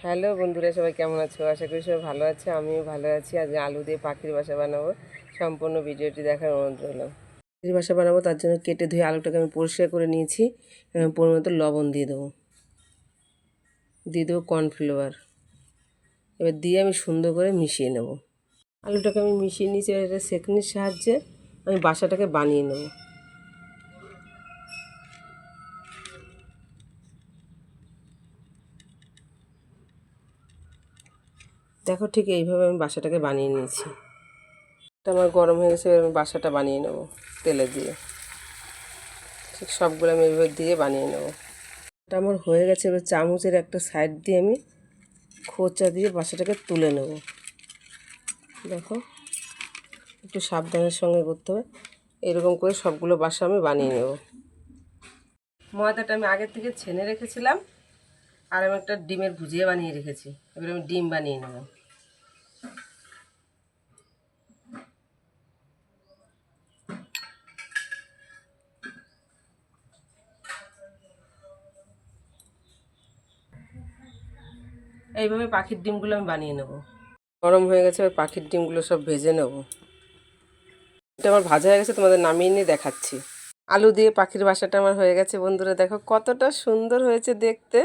Hello বন্ধুরা, সবাই কেমন আছো? আশা করি সবাই ভালো আছে। আমিও ভালো আছি। আজ আলু দিয়ে পাখির বাসা বানাবো। সম্পূর্ণ ভিডিওটি দেখার অনুরোধ রইল। পাখির বাসা বানাবো, তার জন্য কেটে ধুয়ে আলুটাকে আমি পরিষ্কার করে নিয়েছি। পরিমাণ লবণ দিয়ে দেবো, কর্নফ্লাওয়ার। এবার দিয়ে আমি সুন্দর করে মিশিয়ে নেব। আলুটাকে আমি মিশিয়ে নিয়েছি। এটা সেকনির সাহায্যে আমি বাসাটাকে বানিয়ে নেব। দেখো, ঠিক এইভাবে আমি বাসাটাকে বানিয়ে নিয়েছি। এটা আমার গরম হয়ে গেছে। আমি বাসাটা বানিয়ে নেব তেলে দিয়ে। ঠিক সবগুলো আমি এইভাবে দিয়ে বানিয়ে নেব। এটা আমার হয়ে গেছে। এবার চামচের একটা সাইড দিয়ে আমি খোঁচা দিয়ে বাসাটাকে তুলে নেব। দেখো, একটু সাবধানের সঙ্গে করতে হবে। এরকম করে সবগুলো বাসা আমি বানিয়ে নেব। ময়দাটা আমি আগের থেকে ছেনে রেখেছিলাম, আর আমি একটা ডিমের ভুজিয়া বানিয়ে রেখেছি। এবার আমি ডিম বানিয়ে নেব। এইভাবে পাখির ডিমগুলো আমি বানিয়ে নেব। গরম হয়ে গেছে। এবার পাখির ডিমগুলো সব ভেজে নেব। এটা আমার ভাজা হয়ে গেছে, তোমাদের নামিয়ে নিয়ে দেখাচ্ছি। আলু দিয়ে পাখির বাসাটা আমার হয়ে গেছে বন্ধুরা। দেখো কতটা সুন্দর হয়েছে দেখতে।